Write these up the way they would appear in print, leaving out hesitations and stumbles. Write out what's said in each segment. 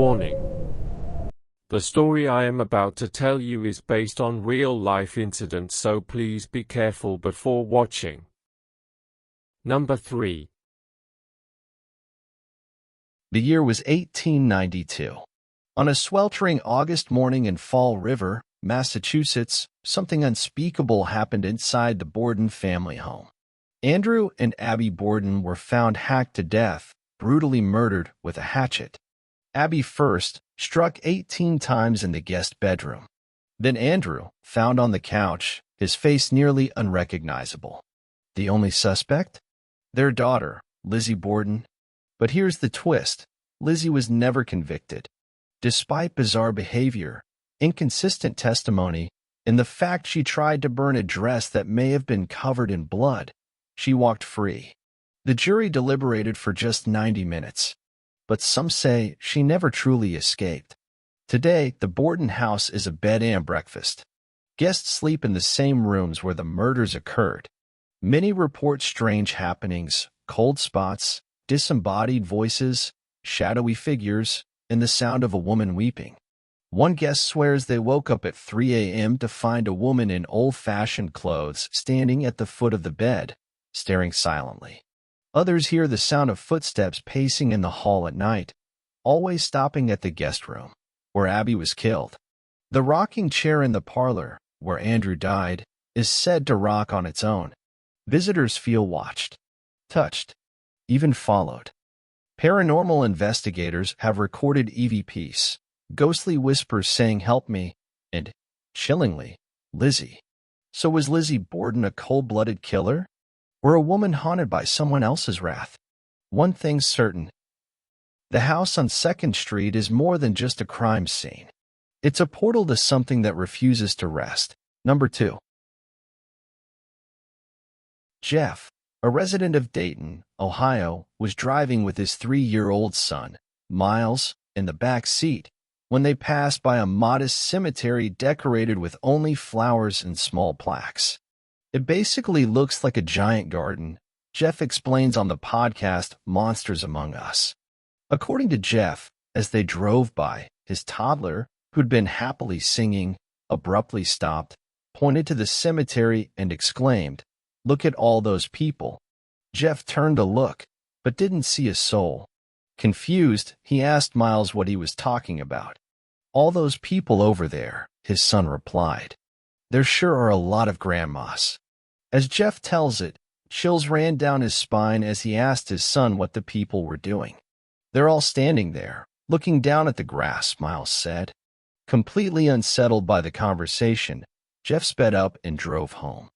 Warning. The story I am about to tell you is based on real-life incidents, so please be careful before watching. Number 3. The year was 1892. On a sweltering August morning in Fall River, Massachusetts, something unspeakable happened inside the Borden family home. Andrew and Abby Borden were found hacked to death, brutally murdered with a hatchet. Abby first struck 18 times in the guest bedroom. Then Andrew, found on the couch, his face nearly unrecognizable. The only suspect? Their daughter, Lizzie Borden. But here's the twist. Lizzie was never convicted. Despite bizarre behavior, inconsistent testimony, and the fact she tried to burn a dress that may have been covered in blood, she walked free. The jury deliberated for just 90 minutes. But some say she never truly escaped. Today, the Borden house is a bed and breakfast. Guests sleep in the same rooms where the murders occurred. Many report strange happenings, cold spots, disembodied voices, shadowy figures, and the sound of a woman weeping. One guest swears they woke up at 3 a.m. to find a woman in old-fashioned clothes standing at the foot of the bed, staring silently. Others hear the sound of footsteps pacing in the hall at night, always stopping at the guest room, where Abby was killed. The rocking chair in the parlor, where Andrew died, is said to rock on its own. Visitors feel watched, touched, even followed. Paranormal investigators have recorded EVPs, ghostly whispers saying, "Help me," and, chillingly, "Lizzie." So was Lizzie Borden a cold-blooded killer? Or a woman haunted by someone else's wrath? One thing's certain. The house on 2nd Street is more than just a crime scene. It's a portal to something that refuses to rest. Number 2. Jeff, a resident of Dayton, Ohio, was driving with his 3-year-old son, Miles, in the back seat when they passed by a modest cemetery decorated with only flowers and small plaques. It basically looks like a giant garden, Jeff explains on the podcast Monsters Among Us. According to Jeff, as they drove by, his toddler, who'd been happily singing, abruptly stopped, pointed to the cemetery and exclaimed, "Look at all those people." Jeff turned to look, but didn't see a soul. Confused, he asked Miles what he was talking about. "All those people over there," his son replied. "There sure are a lot of grandmas." As Jeff tells it, chills ran down his spine as he asked his son what the people were doing. "They're all standing there, looking down at the grass," Miles said. Completely unsettled by the conversation, Jeff sped up and drove home.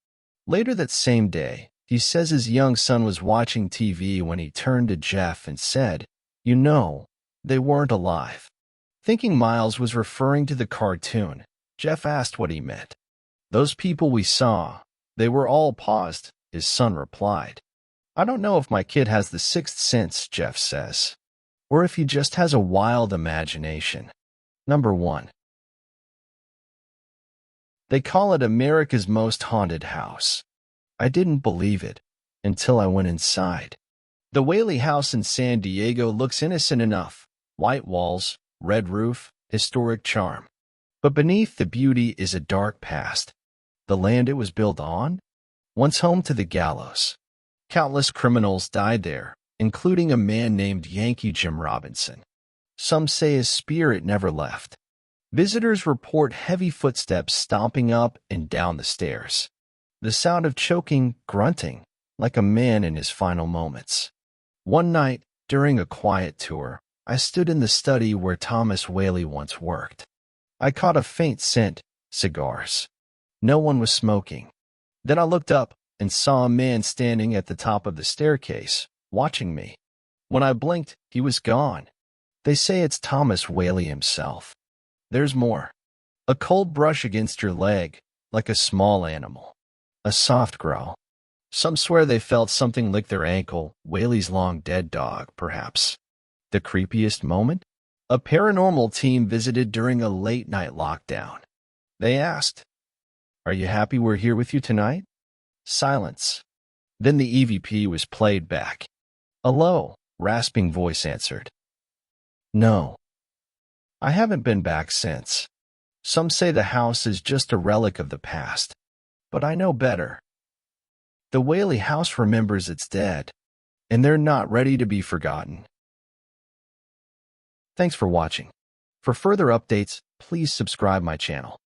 Later that same day, he says his young son was watching TV when he turned to Jeff and said, "You know, they weren't alive." Thinking Miles was referring to the cartoon, Jeff asked what he meant. "Those people we saw, they were all paused," his son replied. "I don't know if my kid has the sixth sense," Jeff says, "or if he just has a wild imagination." Number 1. They call it America's most haunted house. I didn't believe it until I went inside. The Whaley House in San Diego looks innocent enough. White walls, red roof, historic charm. But beneath the beauty is a dark past. The land it was built on? Once home to the gallows. Countless criminals died there, including a man named Yankee Jim Robinson. Some say his spirit never left. Visitors report heavy footsteps stomping up and down the stairs. The sound of choking, grunting, like a man in his final moments. One night, during a quiet tour, I stood in the study where Thomas Whaley once worked. I caught a faint scent, cigars. No one was smoking. Then I looked up and saw a man standing at the top of the staircase, watching me. When I blinked, he was gone. They say it's Thomas Whaley himself. There's more. A cold brush against your leg, like a small animal. A soft growl. Some swear they felt something lick their ankle, Whaley's long-dead dog, perhaps. The creepiest moment? A paranormal team visited during a late-night lockdown. They asked, "Are you happy we're here with you tonight?" Silence. Then the EVP was played back. A low, rasping voice answered, "No." I haven't been back since. Some say the house is just a relic of the past, but I know better. The Whaley house remembers its dead, and they're not ready to be forgotten. Thanks for watching. For further updates, please subscribe my channel.